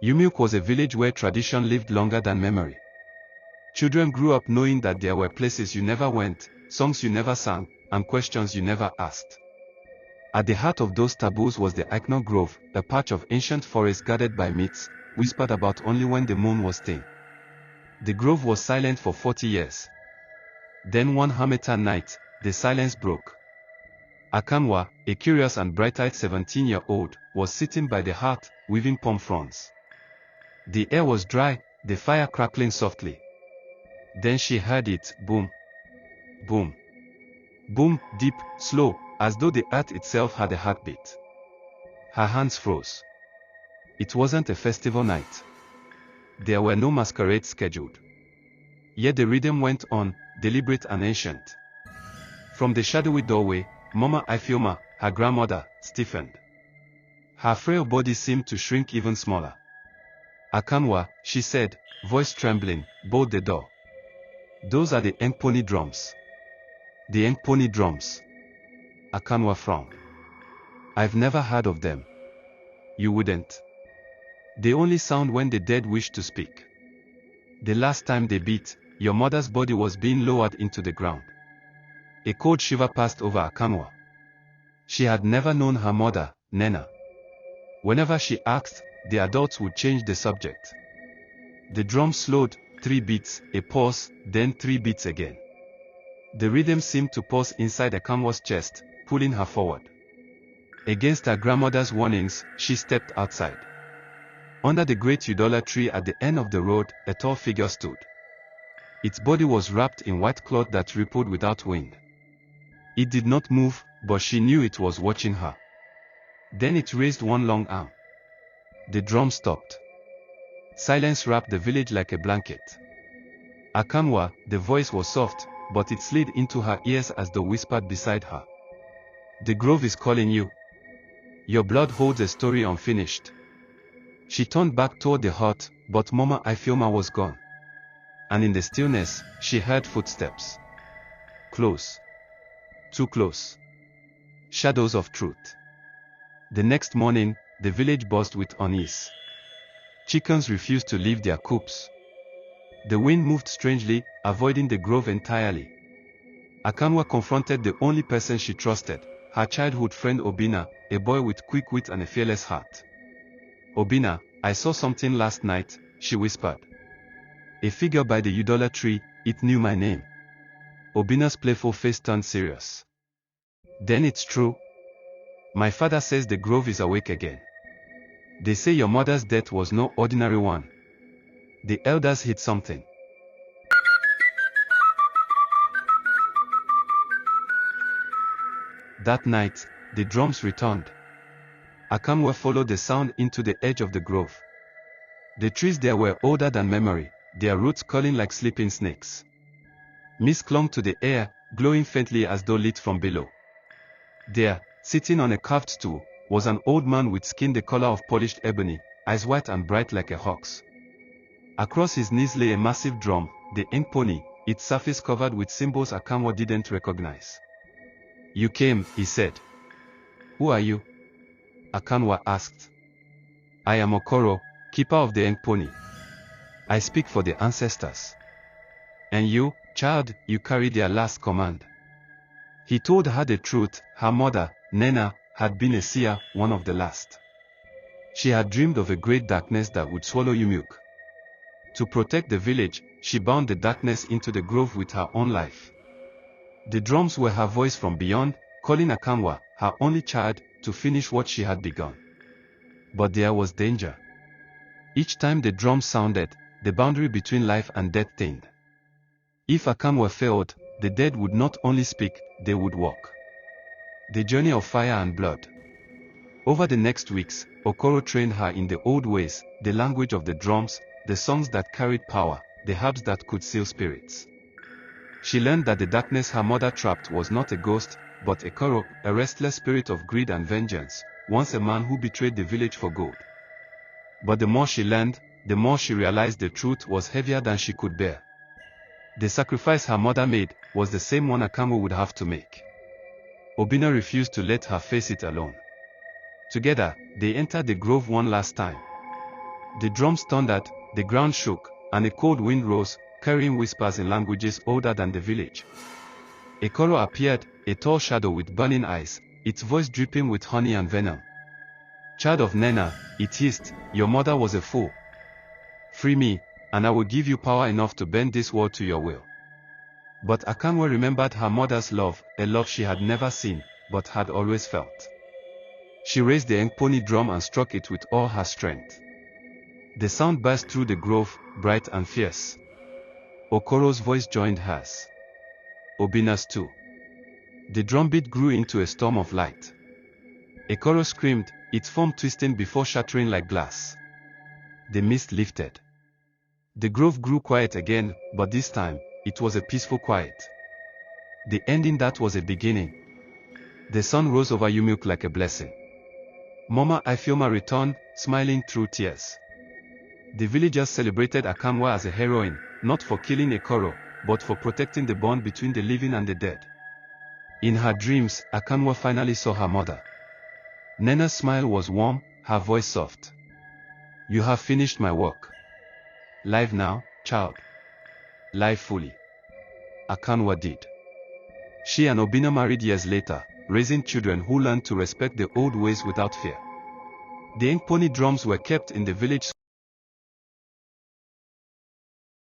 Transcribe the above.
Umuokwe was a village where tradition lived longer than memory. Children grew up knowing that there were places you never went, songs you never sang, and questions you never asked. At the heart of those taboos was the Ikenga Grove, a patch of ancient forest guarded by myths, whispered about only when the moon was thin. The grove was silent for 40 years. Then one harmattan night, the silence broke. Akanwa, a curious and bright-eyed 17-year-old, was sitting by the hearth, weaving palm fronds. The air was dry, the fire crackling softly. Then she heard it, boom, boom, boom, deep, slow, as though the earth itself had a heartbeat. Her hands froze. It wasn't a festival night. There were no masquerades scheduled. Yet the rhythm went on, deliberate and ancient. From the shadowy doorway, Mama Ifioma, her grandmother, stiffened. Her frail body seemed to shrink even smaller. Akanwa, she said, voice trembling, bowed the door. Those are the Nkponi drums. The Nkponi drums. Akanwa frowned. I've never heard of them. You wouldn't. They only sound when the dead wish to speak. The last time they beat, your mother's body was being lowered into the ground. A cold shiver passed over Akanwa. She had never known her mother, Nena. Whenever she asked, the adults would change the subject. The drum slowed, 3 beats, a pause, then 3 beats again. The rhythm seemed to pause inside Akanwa's chest, pulling her forward. Against her grandmother's warnings, she stepped outside. Under the great Udola tree at the end of the road, a tall figure stood. Its body was wrapped in white cloth that rippled without wind. It did not move, but she knew it was watching her. Then it raised one long arm. The drum stopped. Silence wrapped the village like a blanket. Akanwa, the voice was soft, but it slid into her ears as though whispered beside her. The grove is calling you. Your blood holds a story unfinished. She turned back toward the hut, but Mama Ifioma was gone. And in the stillness, she heard footsteps. Close. Too close. Shadows of truth. The next morning, the village buzzed with unease. Chickens refused to leave their coops. The wind moved strangely, avoiding the grove entirely. Akanwa confronted the only person she trusted, her childhood friend Obinna, a boy with quick wit and a fearless heart. Obinna, I saw something last night, she whispered. A figure by the Udola tree, it knew my name. Obinna's playful face turned serious. Then it's true. My father says the grove is awake again. They say your mother's death was no ordinary one. The elders hid something. That night, the drums returned. Akanwa followed the sound into the edge of the grove. The trees there were older than memory, their roots curling like sleeping snakes. Mist clung to the air, glowing faintly as though lit from below. There, sitting on a carved stool, was an old man with skin the color of polished ebony, eyes white and bright like a hawk's. Across his knees lay a massive drum, the Nkponi, its surface covered with symbols Akanwa didn't recognize. You came, he said. Who are you? Akanwa asked. I am Okoro, keeper of the Nkponi. I speak for the ancestors. And you, child, you carry their last command. He told her the truth. Her mother, Nena, had been a seer, one of the last. She had dreamed of a great darkness that would swallow Umuokwe. To protect the village, she bound the darkness into the grove with her own life. The drums were her voice from beyond, calling Akanwa, her only child, to finish what she had begun. But there was danger. Each time the drums sounded, the boundary between life and death thinned. If Akanwa failed, the dead would not only speak, they would walk. The journey of fire and blood. Over the next weeks, Okoro trained her in the old ways, the language of the drums, the songs that carried power, the herbs that could seal spirits. She learned that the darkness her mother trapped was not a ghost, but a Koro, a restless spirit of greed and vengeance, once a man who betrayed the village for gold. But the more she learned, the more she realized the truth was heavier than she could bear. The sacrifice her mother made was the same one Akanwa would have to make. Obinna refused to let her face it alone. Together, they entered the grove one last time. The drums thundered, the ground shook, and a cold wind rose, carrying whispers in languages older than the village. Ekoro appeared, a tall shadow with burning eyes, its voice dripping with honey and venom. "Child of Nena," it hissed, "your mother was a fool. Free me, and I will give you power enough to bend this world to your will." But Akanwa remembered her mother's love, a love she had never seen, but had always felt. She raised the Nkponi drum and struck it with all her strength. The sound burst through the grove, bright and fierce. Okoro's voice joined hers. Obinna's too. The drumbeat grew into a storm of light. Ekoro screamed, its form twisting before shattering like glass. The mist lifted. The grove grew quiet again, but this time, it was a peaceful quiet. The ending that was a beginning. The sun rose over Umuokwe like a blessing. Mama Ifeoma returned, smiling through tears. The villagers celebrated Akanwa as a heroine, not for killing Ekoro, but for protecting the bond between the living and the dead. In her dreams, Akanwa finally saw her mother. Nena's smile was warm, her voice soft. "You have finished my work. Live now, child. Live fully." Akanwa did. She and Obinna married years later, raising children who learned to respect the old ways without fear. The Nkponi drums were kept in the village